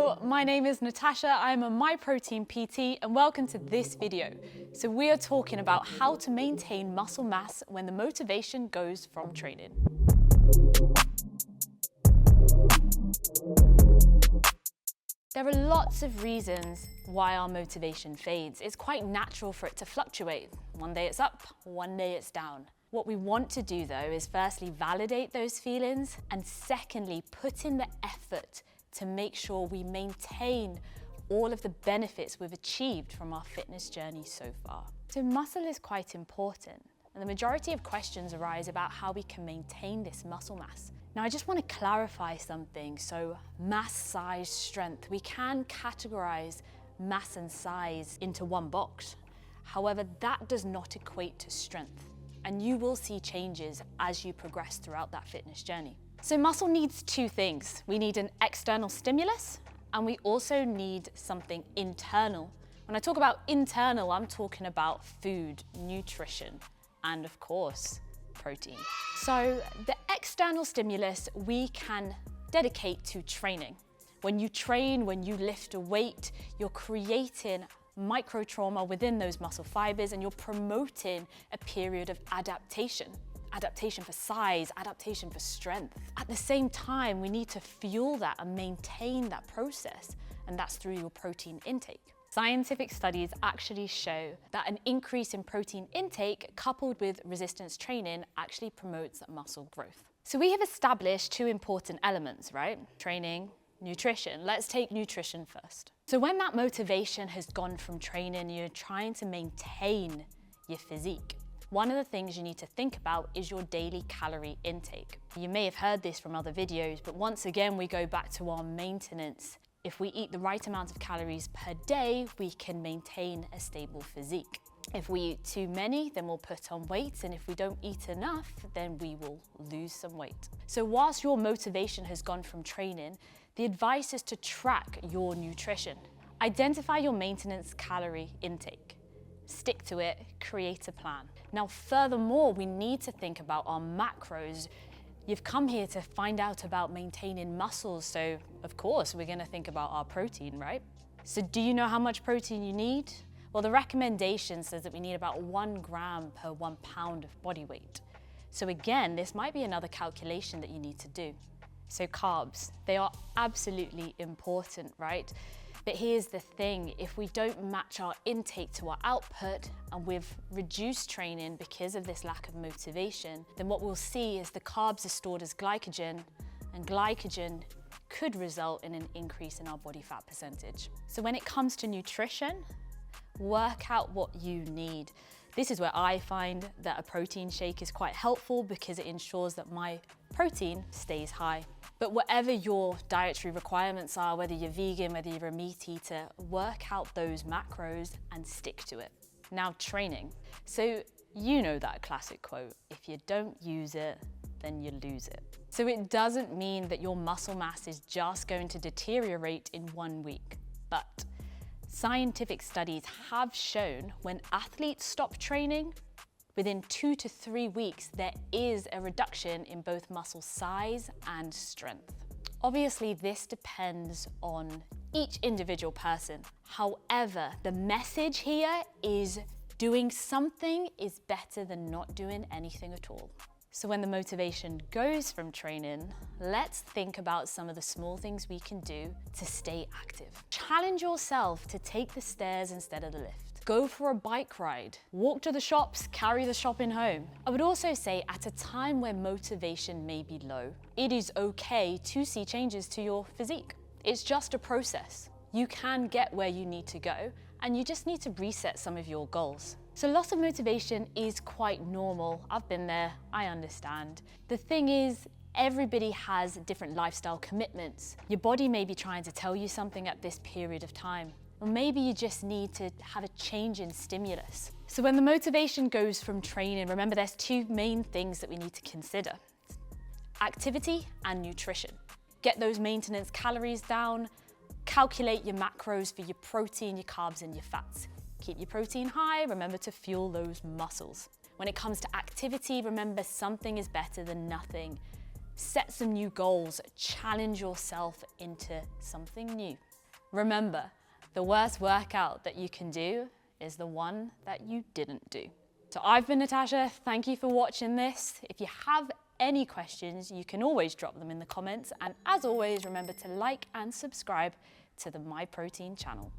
Hello, my name is Natasha. I'm a Myprotein PT and welcome to this video. So we are talking about how to maintain muscle mass when the motivation goes from training. There are lots of reasons why our motivation fades. It's quite natural for it to fluctuate. One day it's up, one day it's down. What we want to do though is firstly validate those feelings and secondly put in the effort to make sure we maintain all of the benefits we've achieved from our fitness journey so far. So muscle is quite important and the majority of questions arise about how we can maintain this muscle mass. Now I just want to clarify something. So mass, size, strength, we can categorize mass and size into one box. However, that does not equate to strength. And you will see changes as you progress throughout that fitness journey. So muscle needs two things. We need an external stimulus and we also need something internal. When I talk about internal, I'm talking about food, nutrition, and of course, protein. So the external stimulus we can dedicate to training. When you train, when you lift a weight, you're creating micro trauma within those muscle fibers and you're promoting a period of adaptation. Adaptation for size, adaptation for strength. At the same time, we need to fuel that and maintain that process, and that's through your protein intake. Scientific studies actually show that an increase in protein intake coupled with resistance training actually promotes muscle growth. So we have established two important elements, right? Training, nutrition. Let's take nutrition first. So when that motivation has gone from training, you're trying to maintain your physique. One of the things you need to think about is your daily calorie intake. You may have heard this from other videos, but once again, we go back to our maintenance. If we eat the right amount of calories per day, we can maintain a stable physique. If we eat too many, then we'll put on weight, and if we don't eat enough, then we will lose some weight. So whilst your motivation has gone from training, the advice is to track your nutrition. Identify your maintenance calorie intake. Stick to it, create a plan. Now, furthermore, we need to think about our macros. You've come here to find out about maintaining muscles, so of course, we're gonna think about our protein, right? So do you know how much protein you need? Well, the recommendation says that we need about 1 gram per 1 pound of body weight. So again, this might be another calculation that you need to do. So carbs, they are absolutely important, right? But here's the thing, if we don't match our intake to our output and we've reduced training because of this lack of motivation, then what we'll see is the carbs are stored as glycogen, and glycogen could result in an increase in our body fat percentage. So when it comes to nutrition, work out what you need. This is where I find that a protein shake is quite helpful because it ensures that my protein stays high. But whatever your dietary requirements are, whether you're vegan, whether you're a meat eater, work out those macros and stick to it. Now, training. So you know that classic quote, if you don't use it, then you lose it. So it doesn't mean that your muscle mass is just going to deteriorate in 1 week, but scientific studies have shown when athletes stop training, within 2 to 3 weeks, there is a reduction in both muscle size and strength. Obviously, this depends on each individual person. However, the message here is doing something is better than not doing anything at all. So when the motivation goes from training, let's think about some of the small things we can do to stay active. Challenge yourself to take the stairs instead of the lift. Go for a bike ride, walk to the shops, carry the shopping home. I would also say at a time where motivation may be low, it is okay to see changes to your physique. It's just a process. You can get where you need to go and you just need to reset some of your goals. So loss of motivation is quite normal. I've been there, I understand. The thing is, everybody has different lifestyle commitments. Your body may be trying to tell you something at this period of time. Or maybe you just need to have a change in stimulus. So when the motivation goes from training, remember there's two main things that we need to consider: activity and nutrition. Get those maintenance calories down, calculate your macros for your protein, your carbs, and your fats. Keep your protein high, remember to fuel those muscles. When it comes to activity, remember something is better than nothing. Set some new goals, challenge yourself into something new. Remember, the worst workout that you can do is the one that you didn't do. So I've been Natasha, thank you for watching this. If you have any questions, you can always drop them in the comments. And as always, remember to like and subscribe to the Myprotein channel.